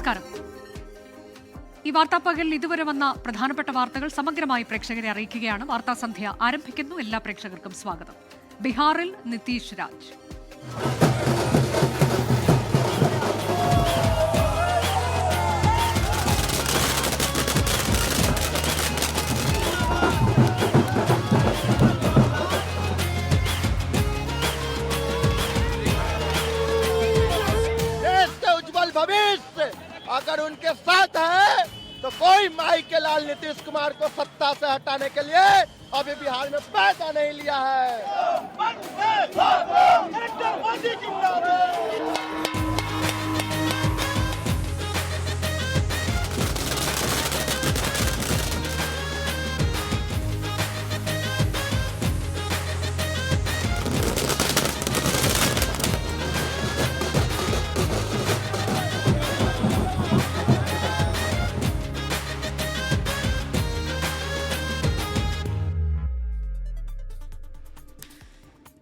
നമസ്കാരം. ഈ വാർത്താപ്പകലിൽ ഇതുവരെ വന്ന പ്രധാനപ്പെട്ട വാർത്തകൾ സമഗ്രമായി പ്രേക്ഷകരെ അറിയിക്കുകയാണ്. വാർത്താസന്ധ്യ ആരംഭിക്കുന്നു. എല്ലാ പ്രേക്ഷകർക്കും സ്വാഗതം. ബീഹാറിൽ നിതീഷ് രാജ്. अगर उनके साथ है तो कोई माई के लाल नीतीश कुमार को सत्ता से हटाने के लिए अभी बिहार में पैसा नहीं लिया है।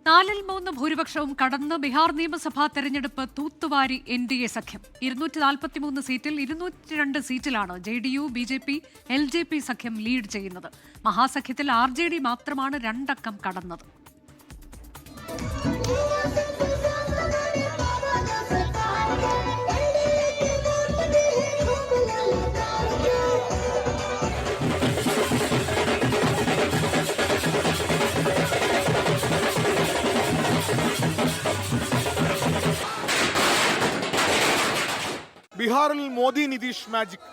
നാലിൽ 3 ഭൂരിപക്ഷവും കടന്ന് ബീഹാർ നിയമസഭാ തെരഞ്ഞെടുപ്പ് തൂത്തുവാരി NDA സഖ്യം. 243 സീറ്റിൽ 202 സീറ്റിലാണ് JDU, BJP, LJP സഖ്യം ലീഡ് ചെയ്യുന്നത്. മഹാസഖ്യത്തിൽ RJD മാത്രമാണ് 2 അക്കം കടന്നത്. ബീഹാറിൽ മോദി നിതീഷ് മാജിക്.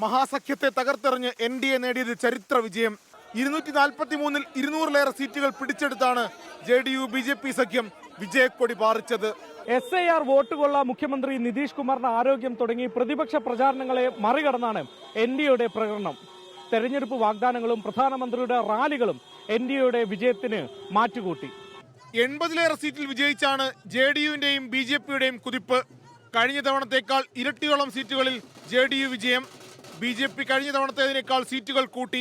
മഹാസഖ്യത്തെ തകർത്തെറിഞ്ഞ് NDA നേടിയത് ചരിത്ര വിജയം. 243-ൽ 200-ലേറെ സീറ്റുകൾ പിടിച്ചെടുത്താണ് JDU, BJP സഖ്യം വിജയക്കൊടി പാറിച്ചത്. SIR വോട്ടുകൊള്ള മുഖ്യമന്ത്രി നിതീഷ് കുമാറിന്റെ ആരോഗ്യം തുടങ്ങി പ്രതിപക്ഷ പ്രചാരണങ്ങളെ മറികടന്നാണ് NDAയുടെ പ്രകടനം. തെരഞ്ഞെടുപ്പ് വാഗ്ദാനങ്ങളും പ്രധാനമന്ത്രിയുടെ റാലികളും NDAയുടെ വിജയത്തിന് മാറ്റുകൂട്ടി. 80-ലേറെ സീറ്റിൽ വിജയിച്ചാണ് JDUവിന്റെയും BJPയുടെയും കുതിപ്പ്. കഴിഞ്ഞ തവണത്തേക്കാൾ ഇരട്ടിയോളം സീറ്റുകളിൽ JDU വിജയം. BJP കഴിഞ്ഞ തവണത്തേതിനേക്കാൾ സീറ്റുകൾ കൂട്ടി.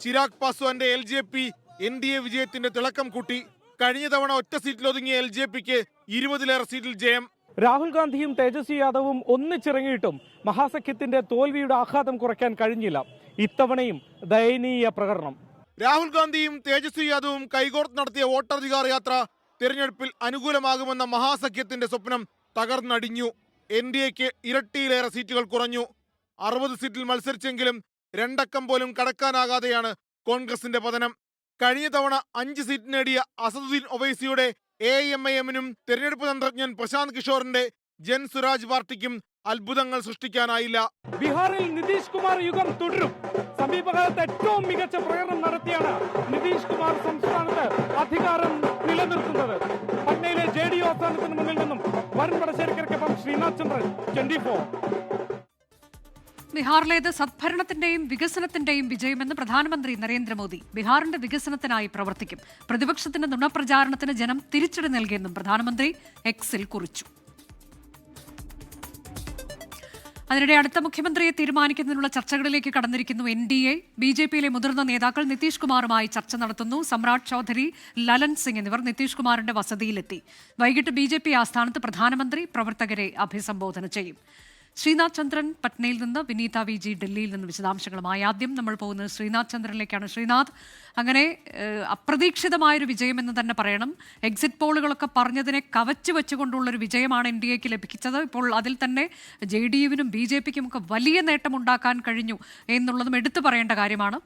ചിരാഗ് പാസ്വാന്റെ LJP NDA വിജയത്തിന്റെ തിളക്കം കൂട്ടി. കഴിഞ്ഞ തവണ ഒറ്റ സീറ്റിലൊതുങ്ങിയ LJPക്ക് 20-ലേറെ സീറ്റിൽ ജയം. രാഹുൽ ഗാന്ധിയും തേജസ്വി യാദവും ഒന്നിച്ചിറങ്ങിയിട്ടും മഹാസഖ്യത്തിന്റെ തോൽവിയുടെ ആഘാതം കുറയ്ക്കാൻ കഴിഞ്ഞില്ല. ഇത്തവണയും ദയനീയ പ്രകടനം. രാഹുൽ ഗാന്ധിയും തേജസ്വി യാദവും കൈകോർത്ത് നടത്തിയ വോട്ടധികാർ യാത്ര തെരഞ്ഞെടുപ്പിൽ അനുകൂലമാകുമെന്ന മഹാസഖ്യത്തിന്റെ സ്വപ്നം തകർന്നടിഞ്ഞു. NDAക്ക് ഇരട്ടിയിലേറെ സീറ്റുകൾ കുറഞ്ഞു. 60 സീറ്റിൽ മത്സരിച്ചെങ്കിലും 2 അക്കം പോലും കടക്കാനാകാതെയാണ് കോൺഗ്രസിന്റെ പതനം. കഴിഞ്ഞ തവണ 5 സീറ്റ് നേടിയ അസദുദ്ദീൻ ഒവൈസിയുടെ AIMIMനും തെരഞ്ഞെടുപ്പ് തന്ത്രജ്ഞൻ പ്രശാന്ത് കിഷോറിന്റെ ജൻ സുരാജ് പാർട്ടിക്കും അത്ഭുതങ്ങൾ സൃഷ്ടിക്കാനായില്ല. ബീഹാറിൽ നിതീഷ് കുമാർ യുഗം തുടരും. സമീപകാലത്ത് ഏറ്റവും മികച്ച പ്രകടനം നടത്തിയാണ് നിതീഷ് കുമാർ സംസ്ഥാനത്ത് അധികാരം നിലനിർത്തുന്നത്. പട്നയിലെ JDU ആസ്ഥാനത്തിന് മുന്നിൽ നിന്നും വരുൺ വടശ്ശേരിക്കൊപ്പം ശ്രീനാഥ് ചന്ദ്രൻ, 24. ബീഹാറിലേത് സദ്ഭരണത്തിന്റെയും വികസനത്തിന്റെയും വിജയമെന്ന് പ്രധാനമന്ത്രി നരേന്ദ്രമോദി. ബീഹാറിന്റെ വികസനത്തിനായി പ്രവർത്തിക്കും. പ്രതിപക്ഷത്തിന്റെ നുണപ്രചാരണത്തിന് ജനം തിരിച്ചടി നൽകിയെന്നും പ്രധാനമന്ത്രി എക്സിൽ കുറിച്ചു. അതിനിടെ അടുത്ത മുഖ്യമന്ത്രിയെ തീരുമാനിക്കുന്നതിനുള്ള ചർച്ചകളിലേക്ക് കടന്നിരിക്കുന്നു NDA. BJPയിലെ മുതിർന്ന നേതാക്കൾ നിതീഷ് കുമാറുമായി ചർച്ച നടത്തുന്നു. സമ്രാട് ചൌധരി, ലലൻ സിംഗ് എന്നിവർ നിതീഷ് കുമാറിന്റെ വസതിയിലെത്തി. വൈകിട്ട് BJP ആസ്ഥാനത്ത് പ്രധാനമന്ത്രി പ്രവർത്തകരെ അഭിസംബോധന ചെയ്യും. ശ്രീനാഥ് ചന്ദ്രൻ പട്നയിൽ നിന്ന്, വിനീത VG ഡൽഹിയിൽ നിന്ന് വിശദാംശങ്ങളുമായി. ആദ്യം നമ്മൾ പോകുന്നത് ശ്രീനാഥ് ചന്ദ്രനിലേക്കാണ്. ശ്രീനാഥ്, അങ്ങനെ അപ്രതീക്ഷിതമായൊരു വിജയമെന്ന് തന്നെ പറയണം. എക്സിറ്റ് പോളുകളൊക്കെ പറഞ്ഞതിനെ കവച്ചു വെച്ചുകൊണ്ടുള്ളൊരു വിജയമാണ് NDAക്ക് ലഭിച്ചത്. ഇപ്പോൾ അതിൽ തന്നെ JDUവിനും BJPക്കും ഒക്കെ വലിയ നേട്ടമുണ്ടാക്കാൻ കഴിഞ്ഞു എന്നുള്ളതും എടുത്തു പറയേണ്ട കാര്യമാണ്.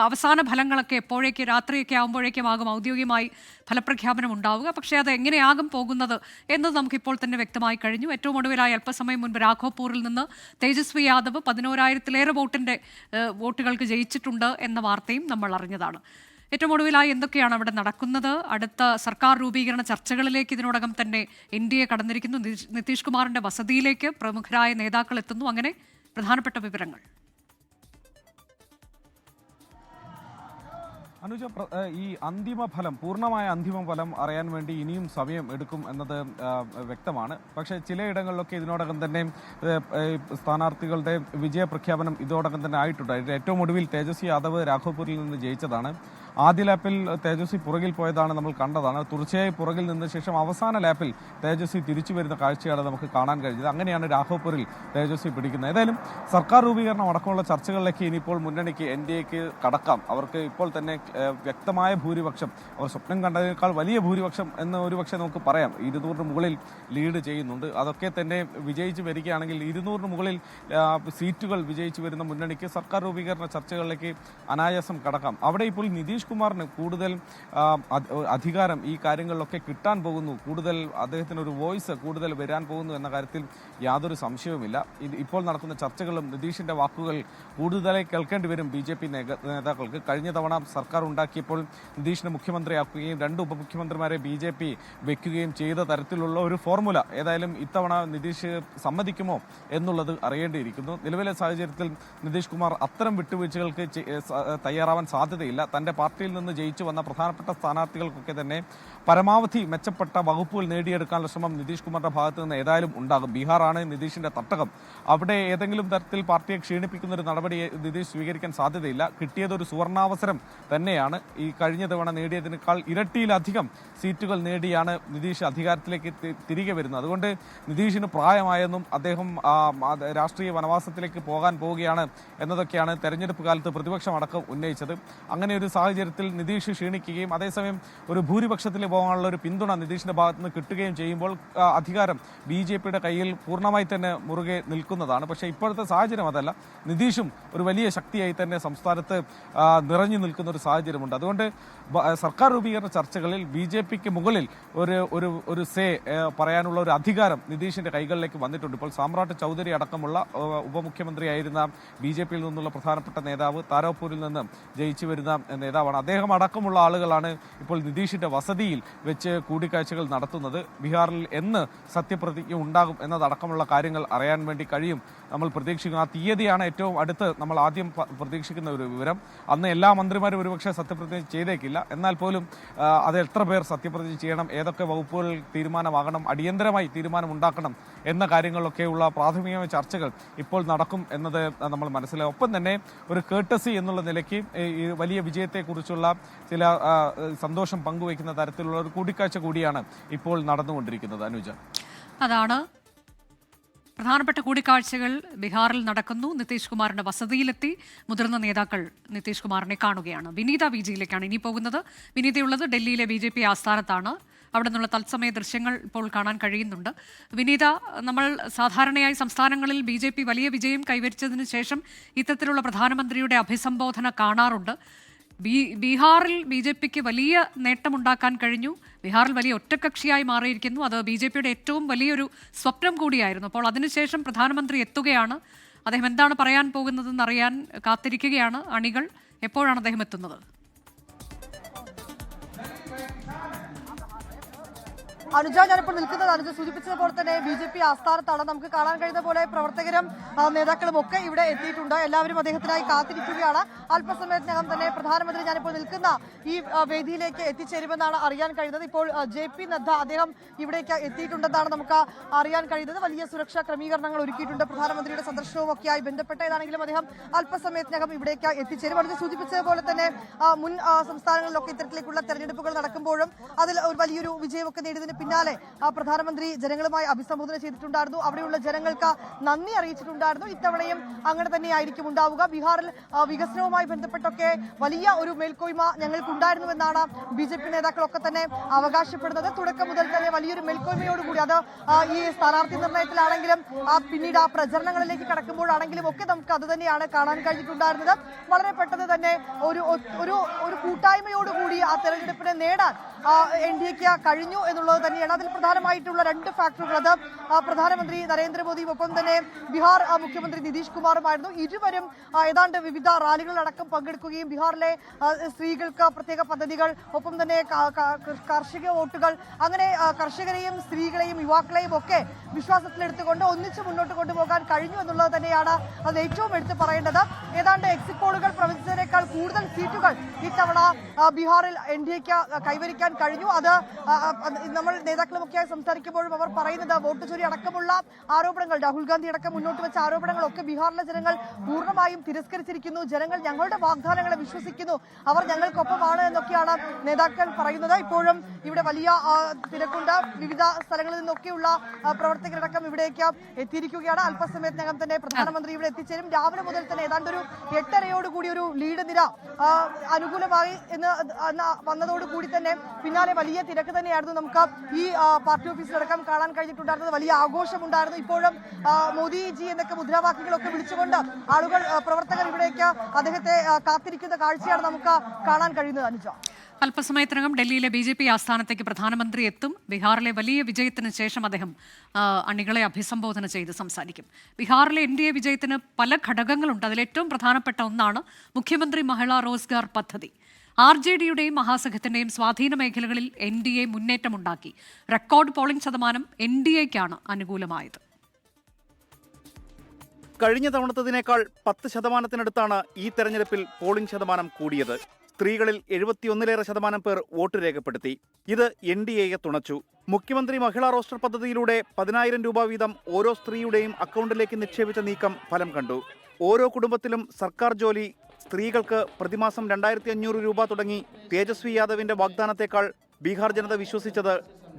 അവസാന ഫലങ്ങളൊക്കെ എപ്പോഴേക്ക്, രാത്രിയൊക്കെ ആകുമ്പോഴേക്കും ആകും ഔദ്യോഗികമായി ഫലപ്രഖ്യാപനം ഉണ്ടാവുക. പക്ഷേ അത് എങ്ങനെയാകും പോകുന്നത് എന്നത് നമുക്കിപ്പോൾ തന്നെ വ്യക്തമായി കഴിഞ്ഞു. ഏറ്റവും ഒടുവിലായി അല്പസമയം മുൻപ് രാഘോപൂരിൽ നിന്ന് തേജസ്വി യാദവ് 11,000-ലേറെ വോട്ടുകൾക്ക് ജയിച്ചിട്ടുണ്ട് എന്ന വാർത്തയും നമ്മൾ അറിഞ്ഞതാണ്. ഏറ്റവും ഒടുവിലായി എന്തൊക്കെയാണ് അവിടെ നടക്കുന്നത്? അടുത്ത സർക്കാർ രൂപീകരണ ചർച്ചകളിലേക്ക് ഇതിനോടകം തന്നെ NDA കടന്നിരിക്കുന്നു. നിതീഷ് കുമാറിന്റെ വസതിയിലേക്ക് പ്രമുഖരായ നേതാക്കൾ എത്തുന്നു. അങ്ങനെ പ്രധാനപ്പെട്ട വിവരങ്ങൾ. അനുജ, ഈ പൂർണ്ണമായ അന്തിമ ഫലം അറിയാൻ വേണ്ടി ഇനിയും സമയം എടുക്കും എന്നത് വ്യക്തമാണ്. പക്ഷേ ചിലയിടങ്ങളിലൊക്കെ ഇതിനോടകം തന്നെ സ്ഥാനാർത്ഥികളുടെ വിജയപ്രഖ്യാപനം ഇതോടകം തന്നെ ആയിട്ടുണ്ട്. ഏറ്റവും ഒടുവിൽ തേജസ്വി യാദവ് രാഘോപൂരിൽ നിന്ന് ജയിച്ചതാണ്. ആദ്യ ലാപ്പിൽ തേജസ്വി പുറകിൽ പോയതാണ് നമ്മൾ കണ്ടതാണ്. തുടർച്ചയായി പുറകിൽ നിന്ന ശേഷം അവസാന ലാപ്പിൽ തേജസ്വി തിരിച്ചു വരുന്ന കാഴ്ചയാണ് നമുക്ക് കാണാൻ കഴിഞ്ഞത്. അങ്ങനെയാണ് രാഘവപൂരിൽ തേജസ്വി പിടിക്കുന്നത്. ഏതായാലും സർക്കാർ രൂപീകരണം അടക്കമുള്ള ചർച്ചകളിലേക്ക് ഇനിയിപ്പോൾ മുന്നണിക്ക് NDAക്ക് കടക്കാം. അവർക്ക് ഇപ്പോൾ തന്നെ വ്യക്തമായ ഭൂരിപക്ഷം, അവർ സ്വപ്നം കണ്ടതിനേക്കാൾ വലിയ ഭൂരിപക്ഷം എന്ന് ഒരുപക്ഷെ നമുക്ക് പറയാം. 200 മുകളിൽ ലീഡ് ചെയ്യുന്നുണ്ട്. അതൊക്കെ തന്നെ വിജയിച്ച് വരികയാണെങ്കിൽ 200 മുകളിൽ സീറ്റുകൾ വിജയിച്ചു വരുന്ന മുന്നണിക്ക് സർക്കാർ രൂപീകരണ ചർച്ചകളിലേക്ക് അനായാസം കടക്കാം. അവിടെ ഇപ്പോൾ നിതീഷ് കുമാറിന് കൂടുതൽ അധികാരം ഈ കാര്യങ്ങളിലൊക്കെ കിട്ടാൻ പോകുന്നു, കൂടുതൽ അദ്ദേഹത്തിന് ഒരു വോയിസ് കൂടുതൽ വരാൻ പോകുന്നു എന്ന കാര്യത്തിൽ യാതൊരു സംശയവുമില്ല. ഇപ്പോൾ നടക്കുന്ന ചർച്ചകളും നിതീഷിന്റെ വാക്കുകൾ കൂടുതലായി കേൾക്കേണ്ടി വരും BJP നേതാക്കൾക്ക്. കഴിഞ്ഞ തവണ സർക്കാർ ഉണ്ടാക്കിയപ്പോൾ നിതീഷിനെ മുഖ്യമന്ത്രിയാക്കുകയും 2 ഉപമുഖ്യമന്ത്രിമാരെ BJP വെക്കുകയും ചെയ്ത തരത്തിലുള്ള ഒരു ഫോർമുല ഏതായാലും ഇത്തവണ നിതീഷ് സമ്മതിക്കുമോ എന്നുള്ളത് അറിയേണ്ടിയിരിക്കുന്നു. നിലവിലെ സാഹചര്യത്തിൽ നിതീഷ് കുമാർ അത്തരം വിട്ടുവീഴ്ചകൾക്ക് തയ്യാറാവാൻ സാധ്യതയില്ല. തന്റെ പാർട്ടിയിൽ നിന്ന് ജയിച്ചു വന്ന പ്രധാനപ്പെട്ട സ്ഥാനാർത്ഥികൾക്കൊക്കെ തന്നെ പരമാവധി മെച്ചപ്പെട്ട വകുപ്പുകൾ നേടിയെടുക്കാനുള്ള ശ്രമം നിതീഷ് കുമാറിന്റെ ഭാഗത്ത് നിന്ന് ഏതായാലും ഉണ്ടാകും. ബീഹാറാണ് നിതീഷിന്റെ തട്ടകം. അവിടെ ഏതെങ്കിലും തരത്തിൽ പാർട്ടിയെ ക്ഷീണിപ്പിക്കുന്ന ഒരു നടപടി നിതീഷ് സ്വീകരിക്കാൻ സാധ്യതയില്ല. കിട്ടിയതൊരു സുവർണാവസരം തന്നെയാണ്. ഈ കഴിഞ്ഞ തവണ നേടിയതിനേക്കാൾ ഇരട്ടിയിലധികം സീറ്റുകൾ നേടിയാണ് നിതീഷ് അധികാരത്തിലേക്ക് തിരികെ വരുന്നത്. അതുകൊണ്ട് നിതീഷിന് പ്രായമായെന്നും അദ്ദേഹം രാഷ്ട്രീയ വനവാസത്തിലേക്ക് പോകാൻ പോവുകയാണ് എന്നതൊക്കെയാണ് തെരഞ്ഞെടുപ്പ് കാലത്ത് പ്രതിപക്ഷം അടക്കം ഉന്നയിച്ചത്. അങ്ങനെ ഒരു സാഹചര്യത്തിൽ നിതീഷ് ക്ഷീണിക്കുകയും അതേസമയം ഒരു ഭൂരിപക്ഷത്തിൽ പോകാനുള്ള ഒരു പിന്തുണ നിതീഷിന്റെ ഭാഗത്ത് നിന്ന് കിട്ടുകയും ചെയ്യുമ്പോൾ അധികാരം BJPയുടെ കയ്യിൽ പൂർണ്ണമായി തന്നെ മുറുകെ നിൽക്കുന്നതാണ്. പക്ഷേ ഇപ്പോഴത്തെ സാഹചര്യം അതല്ല. നിതീഷും ഒരു വലിയ ശക്തിയായി തന്നെ സംസ്ഥാനത്ത് നിറഞ്ഞു നിൽക്കുന്ന ഒരു സാഹചര്യമുണ്ട്. അതുകൊണ്ട് സർക്കാർ രൂപീകരണ ചർച്ചകളിൽ BJPക്ക് മുകളിൽ ഒരു സേ പറയാനുള്ള ഒരു അധികാരം നിതീഷിന്റെ കൈകളിലേക്ക് വന്നിട്ടുണ്ട്. ഇപ്പോൾ സാമ്രാട്ട് ചൗധരി അടക്കമുള്ള ഉപമുഖ്യമന്ത്രിയായിരുന്ന BJPയിൽ നിന്നുള്ള പ്രധാനപ്പെട്ട നേതാവ്, താരാപൂരിൽ നിന്ന് ജയിച്ചു വരുന്ന നേതാവാണ്. അദ്ദേഹം അടക്കമുള്ള ആളുകളാണ് ഇപ്പോൾ നിതീഷിന്റെ വസതിയിൽ വെച്ച് കൂടിക്കാഴ്ചകൾ നടത്തുന്നത്. ബീഹാറിൽ എന്ന് സത്യപ്രതിജ്ഞ ഉണ്ടാകും എന്നതടക്കമുള്ള കാര്യങ്ങൾ അറിയാൻ വേണ്ടി കഴിയും. നമ്മൾ പ്രതീക്ഷിക്കുന്ന ആ തീയതിയാണ് ഏറ്റവും അടുത്ത് നമ്മൾ ആദ്യം പ്രതീക്ഷിക്കുന്ന ഒരു വിവരം. അന്ന് എല്ലാ മന്ത്രിമാരും ഒരുപക്ഷെ സത്യപ്രതിജ്ഞ ചെയ്തേക്കില്ല. എന്നാൽ പോലും അത് എത്ര പേർ സത്യപ്രതിജ്ഞ ചെയ്യണം, ഏതൊക്കെ വകുപ്പുകൾ തീരുമാനമാകണം, അടിയന്തരമായി തീരുമാനമുണ്ടാക്കണം എന്ന കാര്യങ്ങളിലൊക്കെയുള്ള പ്രാഥമികമായ ചർച്ചകൾ ഇപ്പോൾ നടക്കും എന്നത് നമ്മൾ മനസ്സിലാവും. ഒപ്പം തന്നെ ഒരു കേട്ടസി എന്നുള്ള നിലയ്ക്ക് ഈ വലിയ വിജയത്തെക്കുറിച്ചുള്ള ചില സന്തോഷം പങ്കുവയ്ക്കുന്ന തരത്തിലുള്ള ഒരു കൂടിക്കാഴ്ച കൂടിയാണ് ഇപ്പോൾ നടന്നുകൊണ്ടിരിക്കുന്നത്. അനുജ, അതാണ് പ്രധാനപ്പെട്ട കൂടിക്കാഴ്ചകൾ ബീഹാറിൽ നടക്കുന്നു. നിതീഷ് കുമാറിന്റെ വസതിയിലെത്തി മുതിർന്ന നേതാക്കൾ നിതീഷ് കുമാറിനെ കാണുകയാണ്. വിനീത വിജിയിലേക്കാണ് ഇനി പോകുന്നത്. വിനീതയുള്ളത് ഡൽഹിയിലെ BJP ആസ്ഥാനത്താണ്. അവിടെ നിന്നുള്ള തത്സമയ ദൃശ്യങ്ങൾ ഇപ്പോൾ കാണാൻ കഴിയുന്നുണ്ട്. വിനീത, നമ്മൾ സാധാരണയായി സംസ്ഥാനങ്ങളിൽ BJP വലിയ വിജയം കൈവരിച്ചതിന് ശേഷം ഇത്തരത്തിലുള്ള പ്രധാനമന്ത്രിയുടെ അഭിസംബോധന കാണാറുണ്ട്. ബീഹാറിൽ BJPക്ക് വലിയ നേട്ടമുണ്ടാക്കാൻ കഴിഞ്ഞു. ബീഹാറിൽ വലിയ ഒറ്റക്കക്ഷിയായി മാറിയിരിക്കുന്നു. അത് BJPയുടെ ഏറ്റവും വലിയൊരു സ്വപ്നം കൂടിയായിരുന്നു. അപ്പോൾ അതിനുശേഷം പ്രധാനമന്ത്രി എത്തുകയാണ്. അദ്ദേഹം എന്താണ് പറയാൻ പോകുന്നതെന്ന് അറിയാൻ കാത്തിരിക്കുകയാണ് അണികൾ. എപ്പോഴാണ് അദ്ദേഹം എത്തുന്നത്? അനുജ, ഞാനിപ്പോൾ നിൽക്കുന്നത് അനുജ സൂചിപ്പിച്ചതുപോലെ തന്നെ BJP ആസ്ഥാനത്താണ്. നമുക്ക് കാണാൻ കഴിയുന്ന പോലെ പ്രവർത്തകരും നേതാക്കളും ഒക്കെ ഇവിടെ എത്തിയിട്ടുണ്ട്. എല്ലാവരും അദ്ദേഹത്തിനായി കാത്തിരിക്കുകയാണ്. അല്പസമയത്തിനകം തന്നെ പ്രധാനമന്ത്രി ഞാനിപ്പോൾ നിൽക്കുന്ന ഈ വേദിയിലേക്ക് എത്തിച്ചേരുമെന്നാണ് അറിയാൻ കഴിയുന്നത്. ഇപ്പോൾ JP നദ്ദ അദ്ദേഹം ഇവിടേക്ക് എത്തിയിട്ടുണ്ടെന്നാണ് നമുക്ക് അറിയാൻ കഴിയുന്നത്. വലിയ സുരക്ഷാ ക്രമീകരണങ്ങൾ ഒരുക്കിയിട്ടുണ്ട്. പ്രധാനമന്ത്രിയുടെ സന്ദർശനവും ഒക്കെയായി ബന്ധപ്പെട്ട ഏതാണെങ്കിലും അദ്ദേഹം അല്പസമയത്തിനകം ഇവിടേക്ക് എത്തിച്ചേരും. അനുജ സൂചിപ്പിച്ചതുപോലെ തന്നെ മുൻ സംസ്ഥാനങ്ങളിലൊക്കെ ഇത്തരത്തിലേക്കുള്ള തെരഞ്ഞെടുപ്പുകൾ നടക്കുമ്പോഴും അതിൽ ഒരു വലിയൊരു വിജയമൊക്കെ നേടിയതിന് പിന്നാലെ പ്രധാനമന്ത്രി ജനങ്ങളുമായി അഭിസംബോധന ചെയ്തിട്ടുണ്ടായിരുന്നു. അവിടെയുള്ള ജനങ്ങൾക്ക് നന്ദി അറിയിച്ചിട്ടുണ്ടായിരുന്നു. ഇത്തവണയും അങ്ങനെ തന്നെയായിരിക്കും ഉണ്ടാവുക. ബീഹാറിൽ വികസനവുമായി ബന്ധപ്പെട്ടൊക്കെ വലിയ ഒരു മേൽക്കോയ്മ ഞങ്ങൾക്കുണ്ടായിരുന്നുവെന്നാണ് BJP നേതാക്കളൊക്കെ തന്നെ അവകാശപ്പെടുന്നത്. തുടക്കം മുതൽ തന്നെ വലിയൊരു മേൽക്കോയ്മയോടുകൂടി അത് ഈ സ്ഥാനാർത്ഥി നിർണയത്തിലാണെങ്കിലും പിന്നീട് ആ പ്രചരണങ്ങളിലേക്ക് കടക്കുമ്പോഴാണെങ്കിലും ഒക്കെ നമുക്ക് അത് തന്നെയാണ് കാണാൻ കഴിഞ്ഞിട്ടുണ്ടായിരുന്നത്. വളരെ പെട്ടെന്ന് തന്നെ ഒരു കൂട്ടായ്മയോടുകൂടി ആ തെരഞ്ഞെടുപ്പിനെ നേടാൻ NDAക്ക് കഴിഞ്ഞു എന്നുള്ളത് തന്നെയാണ്. അതിൽ പ്രധാനമായിട്ടുള്ള 2 ഫാക്ടറുകൾ, അത് പ്രധാനമന്ത്രി നരേന്ദ്രമോദിയും ഒപ്പം തന്നെ ബീഹാർ മുഖ്യമന്ത്രി നിതീഷ് കുമാറുമായിരുന്നു. ഇരുവരും ഏതാണ്ട് വിവിധ റാലികളടക്കം പങ്കെടുക്കുകയും ബീഹാറിലെ സ്ത്രീകൾക്ക് പ്രത്യേക പദ്ധതികൾ, ഒപ്പം തന്നെ കാർഷിക വോട്ടുകൾ, അങ്ങനെ കർഷകരെയും സ്ത്രീകളെയും യുവാക്കളെയും ഒക്കെ വിശ്വാസത്തിലെടുത്തുകൊണ്ട് ഒന്നിച്ച് മുന്നോട്ട് കൊണ്ടുപോകാൻ കഴിഞ്ഞു എന്നുള്ളത് തന്നെയാണ് അത് ഏറ്റവും എടുത്തു പറയേണ്ടത്. ഏതാണ്ട് എക്സിറ്റ് പോളുകൾ പ്രവചിച്ചതിനേക്കാൾ കൂടുതൽ സീറ്റുകൾ ഇത്തവണ ബീഹാറിൽ NDAക്ക് കൈവരിക്കാൻ കഴിഞ്ഞു. അത് നമ്മൾ നേതാക്കളുമൊക്കെയായി സംസാരിക്കുമ്പോഴും അവർ പറയുന്നത് വോട്ട് ചോരി അടക്കമുള്ള ആരോപണങ്ങൾ, രാഹുൽ ഗാന്ധി അടക്കം മുന്നോട്ട് വെച്ച ആരോപണങ്ങളൊക്കെ ബീഹാറിലെ ജനങ്ങൾ പൂർണ്ണമായും തിരസ്കരിച്ചിരിക്കുന്നു. ജനങ്ങൾ ഞങ്ങളുടെ വാഗ്ദാനങ്ങളെ വിശ്വസിക്കുന്നു, അവർ ഞങ്ങൾക്കൊപ്പമാണ് എന്നൊക്കെയാണ് നേതാക്കൾ പറയുന്നത്. ഇപ്പോഴും ഇവിടെ വലിയ തിരക്കുണ്ട്. വിവിധ സ്ഥലങ്ങളിൽ നിന്നൊക്കെയുള്ള പ്രവർത്തകരടക്കം ഇവിടേക്ക് എത്തിയിരിക്കുകയാണ്. അല്പസമയത്തിനകം തന്നെ പ്രധാനമന്ത്രി ഇവിടെ എത്തിച്ചേരും. രാവിലെ മുതൽ തന്നെ ഏതാണ്ട് ഒരു 8:30 ഒരു ലീഡ് നിര അനുകൂലമായി എന്ന് വന്നതോടുകൂടി തന്നെ പിന്നാലെ വലിയ തിരക്ക് തന്നെയായിരുന്നു. നമുക്ക് ഈ പാർട്ടി ഓഫീസിലടക്കം കാണാൻ കഴിഞ്ഞിട്ടുണ്ടായിരുന്നത്. വലിയ ആഘോഷമുണ്ടായിരുന്നു. ഇപ്പോഴും മോദിജി എന്നൊക്കെ മുദ്രാവാക്യങ്ങളൊക്കെ വിളിച്ചുകൊണ്ട് ആളുകൾ, പ്രവർത്തകർ ഇവിടേക്ക് അദ്ദേഹത്തെ കാത്തിരിക്കുന്ന കാഴ്ചയാണ് നമുക്ക് കാണാൻ കഴിയുന്നത്. അനുജ, അല്പസമയത്തിനകം ഡൽഹിയിലെ BJP ആസ്ഥാനത്തേക്ക് പ്രധാനമന്ത്രി എത്തും. ബീഹാറിലെ വലിയ വിജയത്തിന് ശേഷം അദ്ദേഹം അണികളെ അഭിസംബോധന ചെയ്ത് സംസാരിക്കും. ബീഹാറിലെ NDA വിജയത്തിന് പല ഘടകങ്ങളുണ്ട്. അതിലേറ്റവും പ്രധാനപ്പെട്ട ഒന്നാണ് മുഖ്യമന്ത്രി മഹിളാ റോസ്ഗാർ പദ്ധതി. RJDയുടെയും മഹാസഖ്യത്തിന്റെയും സ്വാധീന മേഖലകളിൽ NDA മുന്നേറ്റമുണ്ടാക്കി. റെക്കോർഡ് പോളിംഗ് ശതമാനം NDAയ്ക്കാണ് അനുകൂലമായത്. കഴിഞ്ഞ തവണത്തതിനേക്കാൾ 10% ഈ തെരഞ്ഞെടുപ്പിൽ പോളിംഗ് ശതമാനം കൂടിയത്. സ്ത്രീകളിൽ 71% പേർ വോട്ട് രേഖപ്പെടുത്തി. ഇത് NDAയെ തുണച്ചു. മുഖ്യമന്ത്രി മഹിളാ റോസ്റ്റർ പദ്ധതിയിലൂടെ 10,000 രൂപ വീതം ഓരോ സ്ത്രീയുടെയും അക്കൗണ്ടിലേക്ക് നിക്ഷേപിച്ച നീക്കം ഫലം കണ്ടു. ഓരോ കുടുംബത്തിലും സർക്കാർ ജോലി, സ്ത്രീകൾക്ക് പ്രതിമാസം 2,500 രൂപ തുടങ്ങി തേജസ്വി യാദവിന്റെ വാഗ്ദാനത്തെക്കാൾ ബീഹാർ ജനത വിശ്വസിച്ചത്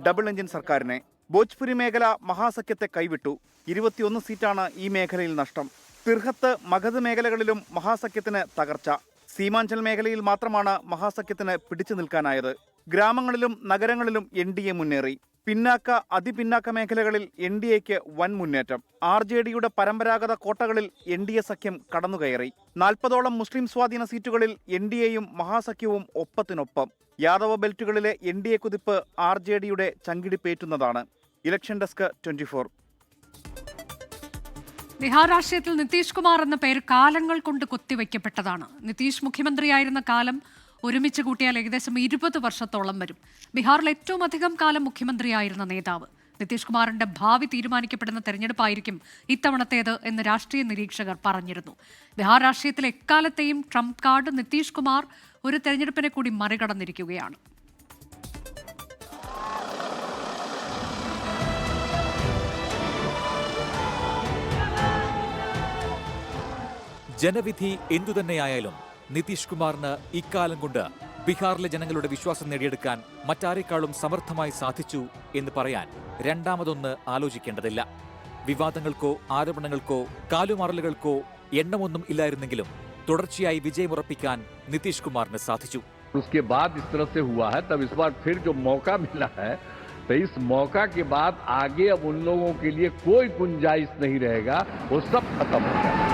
ഡബിൾ എഞ്ചിൻ സർക്കാരിനെ. ഭോജ്പുരി മേഖല മഹാസഖ്യത്തെ കൈവിട്ടു. 21 സീറ്റാണ് ഈ മേഖലയിൽ നഷ്ടം. തിർഹത്ത്, മഗധ് മേഖലകളിലും മഹാസഖ്യത്തിന് തകർച്ച. സീമാഞ്ചൽ മേഖലയിൽ മാത്രമാണ് മഹാസഖ്യത്തിന് പിടിച്ചു നിൽക്കാനായത്. ഗ്രാമങ്ങളിലും നഗരങ്ങളിലും NDA മുന്നേറി. പിന്നാക്ക, അതിപിന്നാക്ക മേഖലകളിൽ NDAയ്ക്ക് വൻ മുന്നേറ്റം. RJDയുടെ പരമ്പരാഗത കോട്ടകളിൽ NDA സഖ്യം കടന്നുകയറി. 40ഓളം മുസ്ലിം സ്വാധീന സീറ്റുകളിൽ NDAയും മഹാസഖ്യവും ഒപ്പത്തിനൊപ്പം. യാദവ ബെൽറ്റുകളിലെ NDA കുതിപ്പ് RJDയുടെ ചങ്കിടിപ്പേറ്റുന്നതാണ്. Election desk 24. ബീഹാർ രാഷ്ട്രീയത്തിൽ നിതീഷ് കുമാർ എന്ന പേര് കാലങ്ങൾ കൊണ്ട് കൊത്തിവെക്കപ്പെട്ടതാണ്. നിതീഷ് മുഖ്യമന്ത്രിയായിരുന്ന കാലം ഒരുമിച്ച് കൂട്ടിയാൽ ഏകദേശം 20 വർഷത്തോളം വരും. ബീഹാറിൽ ഏറ്റവും അധികം കാലം മുഖ്യമന്ത്രിയായിരുന്ന നേതാവ്. നിതീഷ് കുമാറിന്റെ ഭാവി തീരുമാനിക്കപ്പെടുന്ന തെരഞ്ഞെടുപ്പായിരിക്കും ഇത്തവണത്തേത് എന്ന് രാഷ്ട്രീയ നിരീക്ഷകർ പറഞ്ഞിരുന്നു. ബീഹാർ രാഷ്ട്രീയത്തിലെ എക്കാലത്തെയും ട്രംപ് കാർഡ് നിതീഷ് കുമാർ ഒരു തെരഞ്ഞെടുപ്പിനെ കൂടി മറികടന്നിരിക്കുകയാണ്. ജനവിധി എന്തുതന്നെയായാലും നിതീഷ് കുമാറിന് ഇക്കാലം കൊണ്ട് ബീഹാറിലെ ജനങ്ങളുടെ വിശ്വാസം നേടിയെടുക്കാൻ മറ്റാരെക്കാളും സമർത്ഥമായി സാധിച്ചു എന്ന് പറയാൻ രണ്ടാമതൊന്ന് ആലോചിക്കേണ്ടതില്ല. വിവാദങ്ങൾക്കോ ആരോപണങ്ങൾക്കോ കാലുമാറലുകൾക്കോ എണ്ണമൊന്നും ഇല്ലായിരുന്നെങ്കിലും തുടർച്ചയായി വിജയമുറപ്പിക്കാൻ നിതീഷ് കുമാറിന് സാധിച്ചു. उसके बाद इस तरह से हुआ है, तब इस बार फिर जो मौका मिला है, तो इस मौका के बाद आगे अब उन लोगों के लिए कोई गुंजाइश नहीं रहेगा, वो सब खत्म हो जाएगा.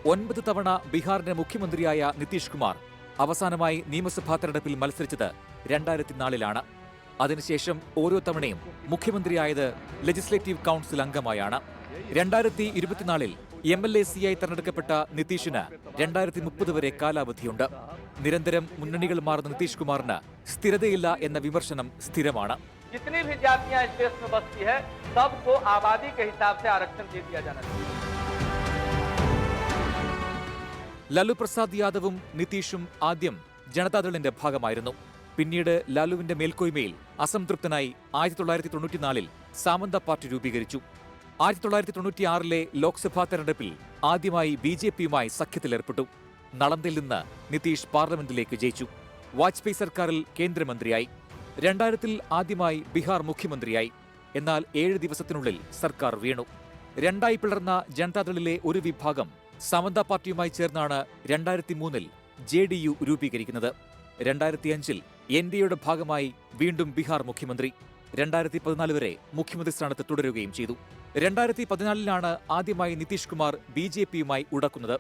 9 തവണ ബീഹാറിന്റെ മുഖ്യമന്ത്രിയായ നിതീഷ് കുമാർ അവസാനമായി നിയമസഭാ തെരഞ്ഞെടുപ്പിൽ മത്സരിച്ചത് 2004-ലാണ്. അതിനുശേഷം ഓരോ തവണയും മുഖ്യമന്ത്രിയായത് ലെജിസ്ലേറ്റീവ് കൗൺസിൽ അംഗമായാണ്. 2024-ൽ MLA-ആയി തെരഞ്ഞെടുക്കപ്പെട്ട നിതീഷിന് 2030 വരെ കാലാവധിയുണ്ട്. നിരന്തരം മുന്നണികൾ മാറുന്ന നിതീഷ് കുമാറിന് സ്ഥിരതയില്ല എന്ന വിമർശനം സ്ഥിരമാണ്. जितनी भी जातियां इस देश में बसती है, सबको आबादी के हिसाब से आरक्षण दे दिया जाना चाहिए. ലാലു പ്രസാദ് യാദവും നിതീഷും ആദ്യം ജനതാദളിന്റെ ഭാഗമായിരുന്നു. പിന്നീട് ലാലുവിന്റെ മേൽക്കോയ്മയിൽ അസംതൃപ്തനായി 1994-ൽ സാമന്ത പാർട്ടി രൂപീകരിച്ചു. 1996-ലെ ലോക്സഭാ തെരഞ്ഞെടുപ്പിൽ ആദ്യമായി BJPയുമായി സഖ്യത്തിലേർപ്പെട്ടു. നളന്ദയിൽ നിന്ന് നിതീഷ് പാർലമെന്റിലേക്ക് ജയിച്ചു. വാജ്പേയി സർക്കാരിൽ കേന്ദ്രമന്ത്രിയായി. 2000-ൽ ആദ്യമായി ബീഹാർ മുഖ്യമന്ത്രിയായി. എന്നാൽ 7 ദിവസത്തിനുള്ളിൽ സർക്കാർ വീണു. രണ്ടായി പിളർന്ന ജനതാദളിലെ ഒരു വിഭാഗം സമന്ത പാർട്ടിയുമായി ചേർന്നാണ് 2003-ൽ JDU രൂപീകരിക്കുന്നത്. 2005-ൽ NDAയുടെ ഭാഗമായി വീണ്ടും ബീഹാർ മുഖ്യമന്ത്രി. 2014 വരെ മുഖ്യമന്ത്രി സ്ഥാനത്ത് തുടരുകയും ചെയ്തു. 2014-ലാണ് ആദ്യമായി നിതീഷ് കുമാർ BJPയുമായി ഉടക്കുന്നത്.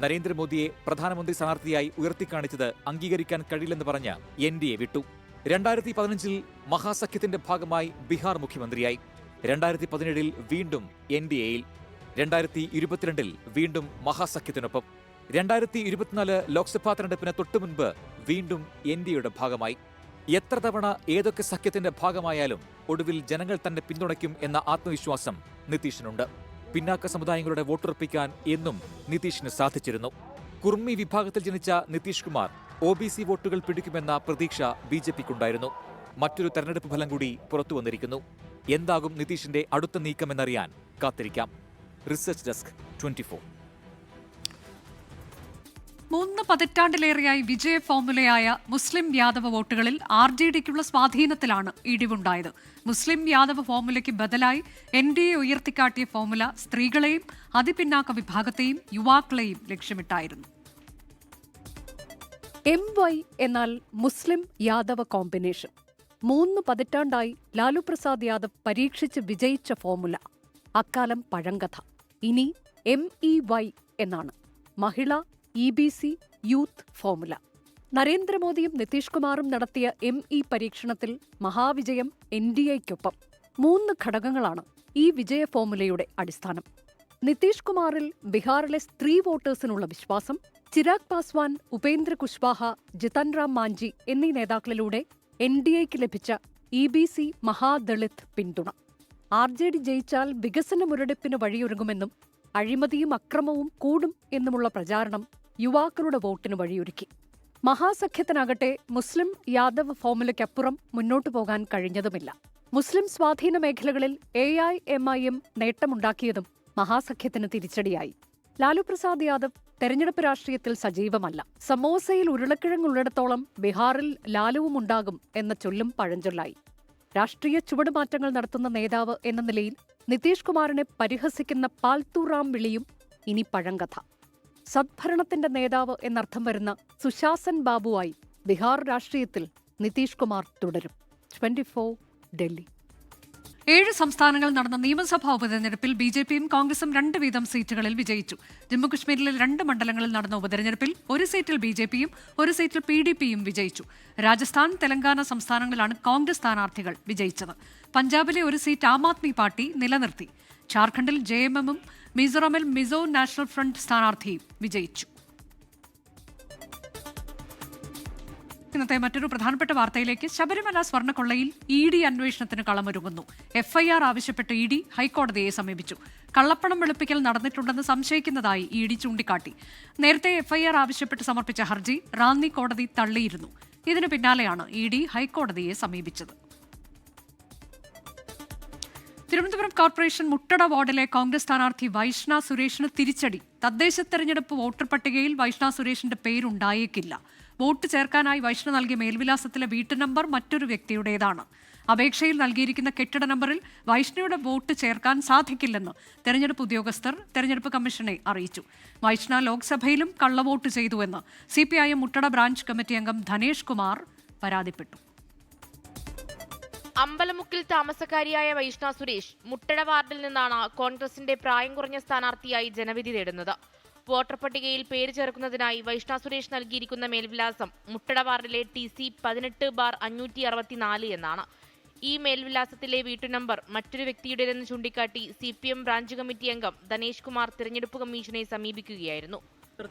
നരേന്ദ്രമോദിയെ പ്രധാനമന്ത്രി സ്ഥാനാർത്ഥിയായി ഉയർത്തിക്കാണിച്ചത് അംഗീകരിക്കാൻ കഴിയില്ലെന്ന് പറഞ്ഞ് NDA വിട്ടു. 2015-ൽ മഹാസഖ്യത്തിന്റെ ഭാഗമായി ബീഹാർ മുഖ്യമന്ത്രിയായി. 2017-ൽ വീണ്ടും NDAയിൽ. 2022-ൽ വീണ്ടും മഹാസഖ്യത്തിനൊപ്പം. 2024 ലോക്സഭാ തെരഞ്ഞെടുപ്പിന് തൊട്ടുമുൻപ് വീണ്ടും NDAയുടെ ഭാഗമായി. എത്ര തവണ ഏതൊക്കെ സഖ്യത്തിന്റെ ഭാഗമായാലും ഒടുവിൽ ജനങ്ങൾ തന്നെ പിന്തുണയ്ക്കും എന്ന ആത്മവിശ്വാസം നിതീഷിനുണ്ട്. പിന്നാക്ക സമുദായങ്ങളുടെ വോട്ടുറപ്പിക്കാൻ എന്നും നിതീഷിന് സാധിച്ചിരുന്നു. കുർമി വിഭാഗത്തിൽ ജനിച്ച നിതീഷ് കുമാർ OBC വോട്ടുകൾ പിടിക്കുമെന്ന പ്രതീക്ഷ BJPക്കുണ്ടായിരുന്നു. മറ്റൊരു തെരഞ്ഞെടുപ്പ് ഫലം കൂടി പുറത്തുവന്നിരിക്കുന്നു. എന്താകും നിതീഷിന്റെ അടുത്ത നീക്കമെന്നറിയാൻ കാത്തിരിക്കാം. Research desk 24. 3 പതിറ്റാണ്ടിലേറെയായി വിജയ ഫോർമുലയായ മുസ്ലിം യാദവ വോട്ടുകളിൽ RJDക്കുള്ള സ്വാധീനത്തിലാണ് ഇടിവുണ്ടായത്. മുസ്ലിം യാദവ ഫോർമുലയ്ക്ക് ബദലായി NDA ഉയർത്തിക്കാട്ടിയ ഫോർമുല സ്ത്രീകളെയും അതിപിന്നാക്ക വിഭാഗത്തെയും യുവാക്കളെയും ലക്ഷ്യമിട്ടായിരുന്നു. MY എന്നാൽ മുസ്ലിം യാദവ കോമ്പിനേഷൻ. 3 പതിറ്റാണ്ടായി ലാലു പ്രസാദ് യാദവ് പരീക്ഷിച്ച് വിജയിച്ച ഫോർമുല. അക്കാലം പഴങ്കഥ. ഇനി MEY എന്നാണ്. മഹിള EBC യൂത്ത് ഫോർമുല. നരേന്ദ്രമോദിയും നിതീഷ് കുമാറും നടത്തിയ ME പരീക്ഷണത്തിൽ മഹാവിജയം NDAയ്ക്കൊപ്പം. 3 ഘടകങ്ങളാണ് ഈ വിജയ ഫോർമുലയുടെ അടിസ്ഥാനം. നിതീഷ് കുമാറിൽ ബീഹാറിലെ സ്ത്രീ വോട്ടേഴ്സിനുള്ള വിശ്വാസം, ചിരാഗ് പാസ്വാൻ, ഉപേന്ദ്ര കുശ്വാഹ, ജിതൻ റാം മാഞ്ചി എന്നീ നേതാക്കളിലൂടെ NDAയ്ക്ക് ലഭിച്ച EBC മഹാദളിത് പിന്തുണ. RJD ജയിച്ചാൽ വികസന മുരടിപ്പിന് വഴിയൊരുങ്ങുമെന്നും അഴിമതിയും അക്രമവും കൂടും എന്നുമുള്ള പ്രചാരണം യുവാക്കളുടെ വോട്ടിന് വഴിയൊരുക്കി. മഹാസഖ്യത്തിനാകട്ടെ മുസ്ലിം യാദവ് ഫോർമുലയ്ക്കപ്പുറം മുന്നോട്ടു പോകാൻ കഴിഞ്ഞതുമില്ല. മുസ്ലിം സ്വാധീന മേഖലകളിൽ AIMIM നേട്ടമുണ്ടാക്കിയതും മഹാസഖ്യത്തിന് തിരിച്ചടിയായി. ലാലു പ്രസാദ് യാദവ് തെരഞ്ഞെടുപ്പ് രാഷ്ട്രീയത്തിൽ സജീവമല്ല. സമോസയിൽ ഉരുളക്കിഴങ്ങുള്ളിടത്തോളം ബീഹാറിൽ ലാലുവും ഉണ്ടാകും എന്ന ചൊല്ലും പഴഞ്ചൊല്ലായി. രാഷ്ട്രീയ ചുവടുമാറ്റങ്ങൾ നടത്തുന്ന നേതാവ് എന്ന നിലയിൽ നിതീഷ് കുമാറിനെ പരിഹസിക്കുന്ന പാൽത്തൂറാം വിളിയും ഇനി പഴങ്കഥ. സദ്ഭരണത്തിന്റെ നേതാവ് എന്നർത്ഥം വരുന്ന സുശാസൻ ബാബുവായി ബീഹാർ രാഷ്ട്രീയത്തിൽ നിതീഷ് കുമാർ തുടരും. 24 ഡൽഹി. 7 സംസ്ഥാനങ്ങളിൽ നടന്ന നിയമസഭാ ഉപതെരഞ്ഞെടുപ്പിൽ BJPയും കോൺഗ്രസും 2 വീതം സീറ്റുകളിൽ വിജയിച്ചു. ജമ്മുകശ്മീരിലെ 2 മണ്ഡലങ്ങളിൽ നടന്ന ഉപതെരഞ്ഞെടുപ്പിൽ 1 സീറ്റിൽ BJPയും 1 സീറ്റിൽ PDPയും വിജയിച്ചു. രാജസ്ഥാൻ, തെലങ്കാന സംസ്ഥാനങ്ങളിലാണ് കോൺഗ്രസ് സ്ഥാനാർത്ഥികൾ വിജയിച്ചത്. പഞ്ചാബിലെ 1 സീറ്റ് ആം ആദ്മി പാർട്ടി നിലനിർത്തി. ഝാർഖണ്ഡിൽ JMMഉം മിസോറാമിൽ മിസോ നാഷണൽ ഫ്രണ്ട് സ്ഥാനാർത്ഥിയും വിജയിച്ചു. ഇന്നത്തെ മറ്റൊരു പ്രധാനപ്പെട്ട വാർത്തയിലേക്ക്. ശബരിമല സ്വർണ്ണക്കൊള്ളയിൽ ED അന്വേഷണത്തിന് കളമൊരുങ്ങുന്നു. FIR ആവശ്യപ്പെട്ട് ED ഹൈക്കോടതിയെ സമീപിച്ചു. കള്ളപ്പണം വെളുപ്പിക്കൽ നടന്നിട്ടുണ്ടെന്ന് സംശയിക്കുന്നതായി ED ചൂണ്ടിക്കാട്ടി. നേരത്തെ FIR ആവശ്യപ്പെട്ട് സമർപ്പിച്ച ഹർജി റാന്നി കോടതി തള്ളിയിരുന്നു. ഇതിനു പിന്നാലെയാണ് ED ഹൈക്കോടതിയെ സമീപിച്ചത്. തിരുവനന്തപുരം കോർപ്പറേഷൻ മുട്ടട വാർഡിലെ കോൺഗ്രസ് സ്ഥാനാർത്ഥി വൈഷ്ണ സുരേഷിന് തിരിച്ചടി. തദ്ദേശ തെരഞ്ഞെടുപ്പ് വോട്ടർ പട്ടികയിൽ വൈഷ്ണ സുരേഷിന്റെ പേരുണ്ടായേക്കില്ല. വോട്ട് ചേർക്കാനായി വൈഷ്ണ നൽകിയ മേൽവിലാസത്തിലെ വീട്ടു നമ്പർ മറ്റൊരു വ്യക്തിയുടേതാണ്. അപേക്ഷയിൽ നൽകിയിരിക്കുന്ന കെട്ടിട നമ്പറിൽ വൈഷ്ണയുടെ വോട്ട് ചേർക്കാൻ സാധിക്കില്ലെന്ന് തെരഞ്ഞെടുപ്പ് ഉദ്യോഗസ്ഥർ തെരഞ്ഞെടുപ്പ് കമ്മീഷനെ അറിയിച്ചു. വൈഷ്ണ ലോക്സഭയിലും കള്ളവോട്ട് ചെയ്തുവെന്ന് CPIM മുട്ടട ബ്രാഞ്ച് കമ്മിറ്റി അംഗം ധനേഷ് കുമാർ പരാതിപ്പെട്ടു. അമ്പലമുക്കിൽ താമസക്കാരിയായ വൈഷ്ണ സുരേഷ് മുട്ടട വാർഡിൽ നിന്നാണ് കോൺഗ്രസിന്റെ പ്രായം കുറഞ്ഞ സ്ഥാനാർത്ഥിയായി ജനവിധി തേടുന്നത്. വോട്ടർ പട്ടികയിൽ പേര് ചേർക്കുന്നതിനായി വൈഷ്ണ സുരേഷ് നൽകിയിരിക്കുന്ന മേൽവിലാസം മുട്ടട വാർഡിലെ TC 18/564 എന്നാണ്. ഈ മേൽവിലാസത്തിലെ വീട്ടുനമ്പർ മറ്റൊരു വ്യക്തിയുടേതെന്ന് ചൂണ്ടിക്കാട്ടി CPM ബ്രാഞ്ച് കമ്മിറ്റി അംഗം ധനേഷ് കുമാർ തിരഞ്ഞെടുപ്പ് കമ്മീഷനെ സമീപിക്കുകയായിരുന്നു.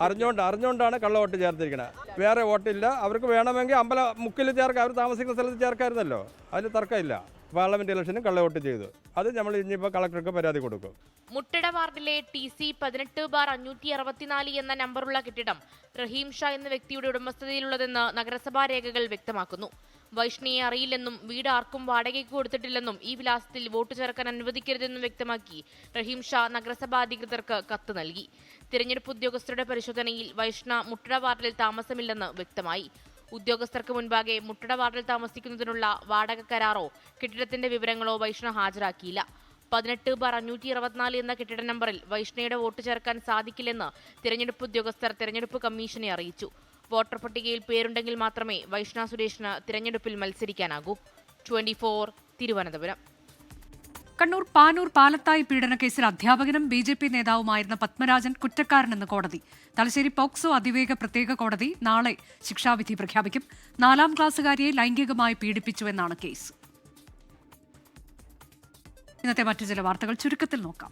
അറിഞ്ഞുകൊണ്ടാണ് കള്ളവോട്ട് ചേർത്തിരിക്കുന്നത്. വേറെ വോട്ടില്ല. അവർക്ക് വേണമെങ്കിൽ മുക്കിൽ ചേർക്കാം, അവർ താമസിക്കുന്ന സ്ഥലത്ത് ചേർക്കാമായിരുന്നല്ലോ. അതിന് തർക്കമില്ല. പാർലമെന്റ് ഇലക്ഷനും കള്ളവോട്ട് ചെയ്തു. അത് നമ്മൾ ഇനിയിപ്പോൾ കളക്ടർക്ക് പരാതി കൊടുക്കും. മുട്ടട വാർഡിലെ TC 18/564 എന്ന നമ്പറുള്ള കെട്ടിടം റഹീം ഷാ എന്ന വ്യക്തിയുടെ ഉടമസ്ഥതയിലുള്ളതെന്ന് നഗരസഭാ രേഖകൾ വ്യക്തമാക്കുന്നു. വൈഷ്ണയെ അറിയില്ലെന്നും വീട് ആർക്കും വാടകയ്ക്ക് കൊടുത്തിട്ടില്ലെന്നും ഈ വിലാസത്തിൽ വോട്ട് ചേർക്കാൻ അനുവദിക്കരുതെന്നും വ്യക്തമാക്കി റഹീം ഷാ നഗരസഭാ അധികൃതർക്ക് കത്ത് നൽകി. തിരഞ്ഞെടുപ്പ് ഉദ്യോഗസ്ഥരുടെ പരിശോധനയിൽ വൈഷ്ണ മുട്ടട വാർഡിൽ താമസമില്ലെന്ന് വ്യക്തമായി. ഉദ്യോഗസ്ഥർക്ക് മുൻപാകെ മുട്ടട വാർഡിൽ താമസിക്കുന്നതിനുള്ള വാടക കരാറോ കെട്ടിടത്തിന്റെ വിവരങ്ങളോ വൈഷ്ണ ഹാജരാക്കിയില്ല. 18/564 എന്ന കെട്ടിട നമ്പറിൽ വൈഷ്ണയുടെ വോട്ട് ചേർക്കാൻ സാധിക്കില്ലെന്ന് തിരഞ്ഞെടുപ്പ് ഉദ്യോഗസ്ഥർ തിരഞ്ഞെടുപ്പ് കമ്മീഷനെ അറിയിച്ചു. വോട്ടർ പട്ടികയിൽ പേരുണ്ടെങ്കിൽ മാത്രമേ വൈഷ്ണ സുരേഷിന് തിരഞ്ഞെടുപ്പിൽ മത്സരിക്കാനാകൂ. 24 തിരുവനന്തപുരം. കണ്ണൂർ പാനൂർ പാലത്തായി പീഡനക്കേസിൽ അധ്യാപകനും BJP നേതാവുമായിരുന്ന പത്മരാജൻ കുറ്റക്കാരനെന്ന് കോടതി. തലശ്ശേരി പോക്സോ അതിവേഗ പ്രത്യേക കോടതി നാളെ ശിക്ഷാവിധി പ്രഖ്യാപിക്കും. 4ാം ക്ലാസ്സുകാരിയെ ലൈംഗികമായി പീഡിപ്പിച്ചുവെന്നാണ് കേസ്. ഇന്നത്തെ മറ്റു ചില വാർത്തകൾ ചുരുക്കത്തിൽ നോക്കാം.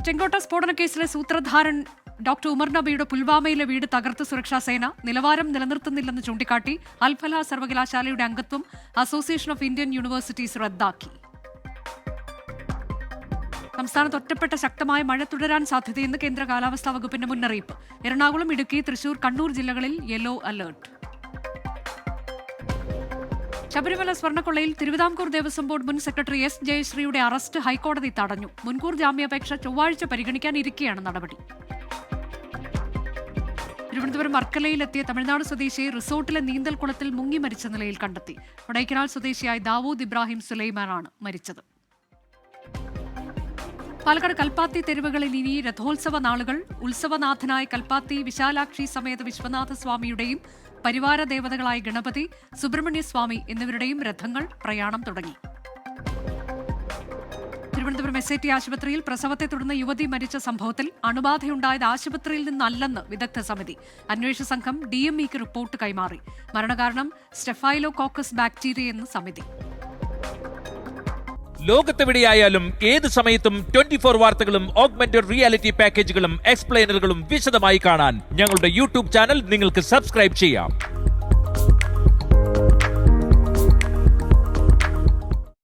ചെങ്കോട്ട സ്ഫോടന കേസിലെ സൂത്രധാരൻ ഡോക്ടർ ഉമർ നബിയുടെ പുൽവാമയിലെ വീട് തകർത്ത് സുരക്ഷാ സേന നിലവാരം നിലനിർത്തുന്നില്ലെന്ന് ചൂണ്ടിക്കാട്ടി അൽഫല സർവകലാശാലയുടെ അംഗത്വം അസോസിയേഷൻ ഓഫ് ഇന്ത്യൻ യൂണിവേഴ്സിറ്റീസ് റദ്ദാക്കി. സംസ്ഥാനത്ത് ഒറ്റപ്പെട്ട ശക്തമായ മഴ തുടരാൻ സാധ്യതയെന്ന് കേന്ദ്ര കാലാവസ്ഥാ വകുപ്പിന്റെ മുന്നറിയിപ്പ്. എറണാകുളം, ഇടുക്കി, തൃശൂർ, കണ്ണൂർ ജില്ലകളിൽ യെല്ലോ അലർട്ട്. ശബരിമല സ്വർണ്ണക്കൊള്ളയിൽ തിരുവിതാംകൂർ ദേവസ്വം ബോർഡ് മുൻ സെക്രട്ടറി എസ് ജയശ്രീയുടെ അറസ്റ്റ് ഹൈക്കോടതി തടഞ്ഞു. മുൻകൂർ ജാമ്യാപേക്ഷ ചൊവ്വാഴ്ച പരിഗണിക്കാനിരിക്കെയാണ് നടപടി. തിരുവനന്തപുരം വർക്കലയിലെത്തിയ തമിഴ്നാട് സ്വദേശിയെ റിസോർട്ടിലെ നീന്തൽക്കുളത്തിൽ മുങ്ങി മരിച്ച നിലയിൽ കണ്ടെത്തി. കൊടൈക്കനാൽ സ്വദേശിയായ ദാവൂദ് ഇബ്രാഹിം സുലൈമാനാണ് മരിച്ചത്. പാലക്കാട് കൽപ്പാത്തി തെരുവുകളിൽ ഇനി രഥോത്സവ നാളുകൾ. ഉത്സവനാഥനായ കൽപ്പാത്തി വിശാലാക്ഷി സമേത വിശ്വനാഥ സ്വാമിയുടെയും പരിവാര ദേവതകളായ ഗണപതി, സുബ്രഹ്മണ്യ സ്വാമി എന്നിവരുടെയും രഥങ്ങൾ പ്രയാണം തുടങ്ങി. തിരുവനന്തപുരം SIT ആശുപത്രിയിൽ പ്രസവത്തെ തുടർന്ന് യുവതി മരിച്ച സംഭവത്തിൽ അണുബാധയുണ്ടായത് ആശുപത്രിയിൽ നിന്നല്ലെന്ന് വിദഗ്ധ സമിതി. അന്വേഷണ സംഘം DMEക്ക് റിപ്പോർട്ട് കൈമാറി. മരണകാരണം സ്റ്റെഫൈലോകോക്കസ് ബാക്ടീരിയയെന്ന് സമിതി. ലോകത്തെവിടെയായാലും ഏത് സമയത്തും 24 വാർത്തകളും ഓഗ്മെന്റഡ് റിയാലിറ്റി പാക്കേജുകളും എക്സ്പ്ലെയിനറുകളും വിശദമായി കാണാൻ ഞങ്ങളുടെ YouTube ചാനൽ നിങ്ങൾക്ക് സബ്സ്ക്രൈബ് ചെയ്യാം.